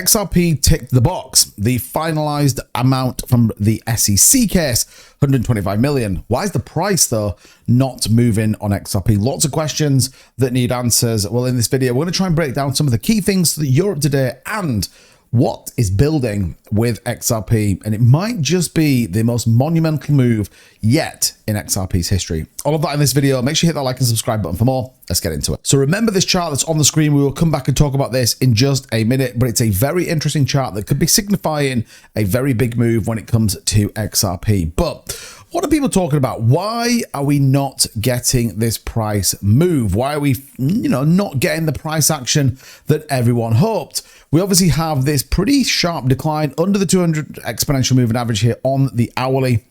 XRP ticked the box. The finalized amount from the SEC case, 125 million. Why is the price, though, not moving on XRP? Lots of questions that need answers. Well, in this video, we're going to try and break down some of the key things so that you're up to date and what is building with XRP. And it might just be the most monumental move yet in XRP's history. All of that in this video. Make sure you hit that like and subscribe button for more. Let's get into it. So remember this chart that's on the screen. We will come back and talk about this in just a minute, but it's a very interesting chart that could be signifying a very big move when it comes to XRP. But what are people talking about? Why are we not getting this price move? Why are we, not getting the price action that everyone hoped? We obviously have this pretty sharp decline under the 200 exponential moving average here on the hourly.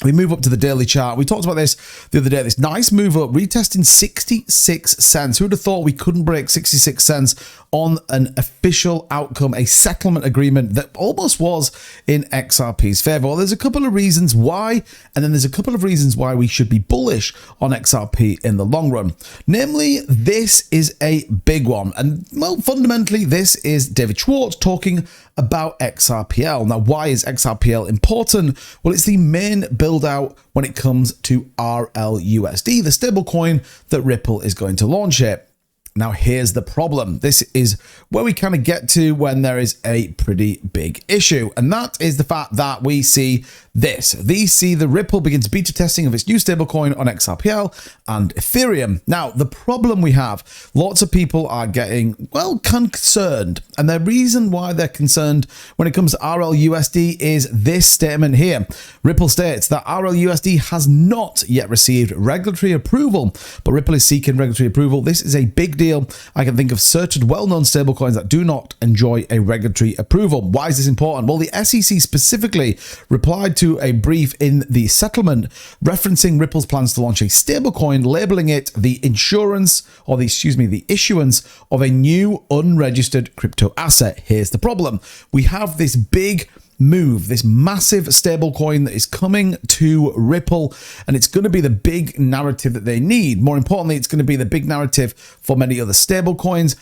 We move up to the daily chart. We talked about this the other day, this nice move up, retesting 66 cents. Who would have thought we couldn't break 66 cents on an official outcome, a settlement agreement that almost was in XRP's favor? Well, there's a couple of reasons why, and then there's a couple of reasons why we should be bullish on XRP in the long run. Namely, this is a big one. And, well, fundamentally, this is David Schwartz talking about XRPL. Now, why is XRPL important? Well, it's the main build out when it comes to RLUSD, the stablecoin that Ripple is going to launch here. Now, here's the problem. This is where we kind of get to when there is a pretty big issue. And that is the fact that we see this. We see the Ripple begins beta testing of its new stablecoin on XRPL and Ethereum. Now, the problem we have, lots of people are getting, well, concerned. And the reason why they're concerned when it comes to RLUSD is this statement here. Ripple states that RLUSD has not yet received regulatory approval, but Ripple is seeking regulatory approval. This is a big deal. I can think of certain well-known stablecoins that do not enjoy a regulatory approval. Why is this important? Well, the SEC specifically replied to a brief in the settlement referencing Ripple's plans to launch a stablecoin, labeling it the issuance of a new unregistered crypto asset. Here's the problem. We have this big move, this massive stablecoin that is coming to Ripple, and it's going to be the big narrative that they need. More importantly, it's going to be the big narrative for many other stablecoins,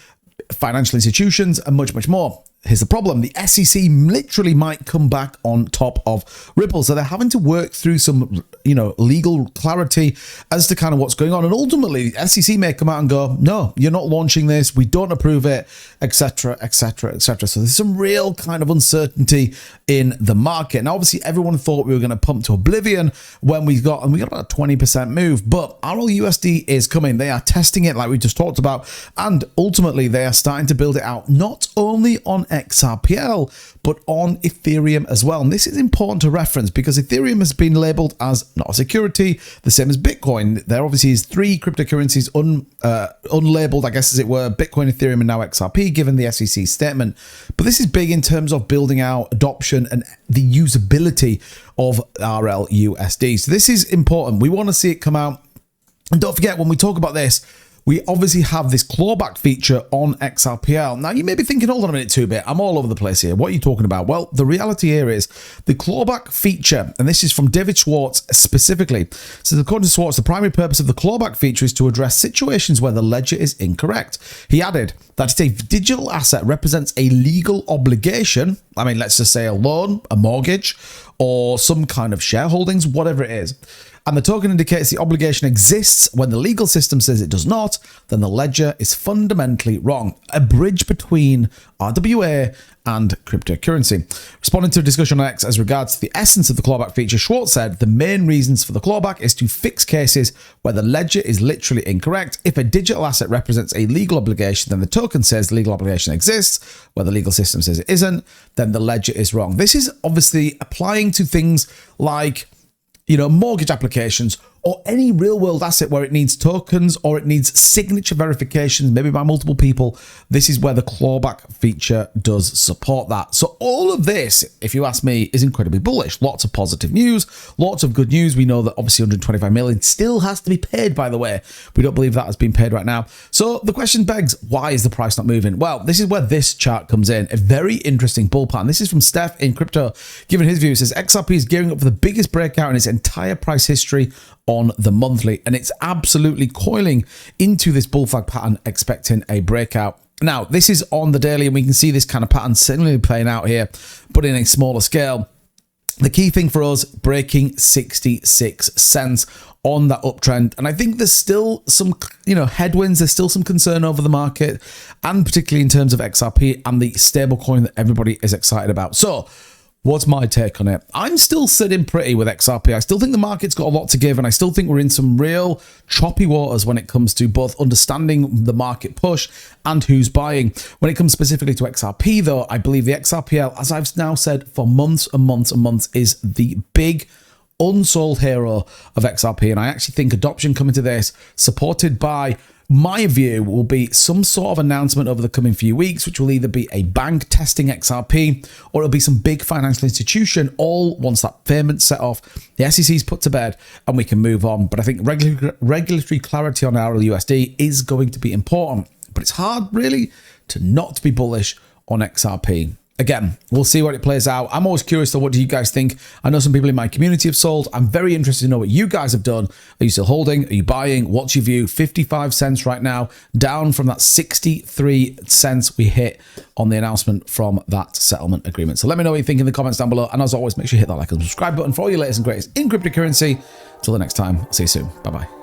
financial institutions, and much, much more. Here's the problem. The SEC literally might come back on top of Ripple. So they're having to work through some, legal clarity as to kind of what's going on. And ultimately, the SEC may come out and go, no, you're not launching this. We don't approve it, etc., etc., etc. So there's some real kind of uncertainty in the market. Now, obviously, everyone thought we were going to pump to oblivion when we got about a 20% move. But RLUSD is coming. They are testing it like we just talked about. And ultimately, they are starting to build it out, not only on XRPL, but on Ethereum as well. And this is important to reference because Ethereum has been labeled as not a security, the same as Bitcoin. There obviously is three cryptocurrencies unlabeled, I guess, as it were, Bitcoin, Ethereum, and now XRP, given the SEC statement. But this is big in terms of building out adoption and the usability of RLUSD. So this is important. We want to see it come out. And don't forget, when we talk about this, we obviously have this clawback feature on XRPL. Now, you may be thinking, hold on a minute, 2-bit, I'm all over the place here. What are you talking about? Well, the reality here is the clawback feature, and this is from David Schwartz specifically. So according to Schwartz, the primary purpose of the clawback feature is to address situations where the ledger is incorrect. He added that if a digital asset represents a legal obligation, I mean, let's just say a loan, a mortgage, or some kind of shareholdings, whatever it is, and the token indicates the obligation exists when the legal system says it does not, then the ledger is fundamentally wrong. A bridge between RWA and cryptocurrency. Responding to a discussion on X as regards to the essence of the clawback feature, Schwartz said the main reasons for the clawback is to fix cases where the ledger is literally incorrect. If a digital asset represents a legal obligation, then the token says the legal obligation exists. Where the legal system says it isn't, then the ledger is wrong. This is obviously applying to things like mortgage applications or any real world asset where it needs tokens or it needs signature verifications, maybe by multiple people. This is where the clawback feature does support that. So all of this, if you ask me, is incredibly bullish. Lots of positive news, lots of good news. We know that obviously 125 million still has to be paid, by the way. We don't believe that has been paid right now. So the question begs, why is the price not moving? Well, this is where this chart comes in. A very interesting bull pattern. This is from Steph in Crypto. Given his view, he says XRP is gearing up for the biggest breakout in its entire price history on the monthly, and it's absolutely coiling into this bull flag pattern, expecting a breakout. Now, this is on the daily, and we can see this kind of pattern similarly playing out here, but in a smaller scale. The key thing for us, breaking 66 cents on that uptrend. And I think there's still some, headwinds. There's still some concern over the market, and particularly in terms of XRP and the stablecoin that everybody is excited about. So what's my take on it? I'm still sitting pretty with XRP. I still think the market's got a lot to give, and I still think we're in some real choppy waters when it comes to both understanding the market push and who's buying. When it comes specifically to XRP, though, I believe the XRPL, as I've now said for months and months and months, is the big unsold hero of XRP. And I actually think adoption coming to this, supported by my view, will be some sort of announcement over the coming few weeks, which will either be a bank testing XRP or it'll be some big financial institution, all once that payment's set off, the SEC's put to bed, and we can move on. But I think regulatory clarity on RLUSD is going to be important. But it's hard, really, to not be bullish on XRP. Again, we'll see what it plays out. I'm always curious to what do you guys think. I know some people in my community have sold. I'm very interested to know what you guys have done. Are you still holding? Are you buying? What's your view? 55 cents right now, down from that 63 cents we hit on the announcement from that settlement agreement. So let me know what you think in the comments down below. And as always, make sure you hit that like and subscribe button for all your latest and greatest in cryptocurrency. Till the next time, I'll see you soon. Bye-bye.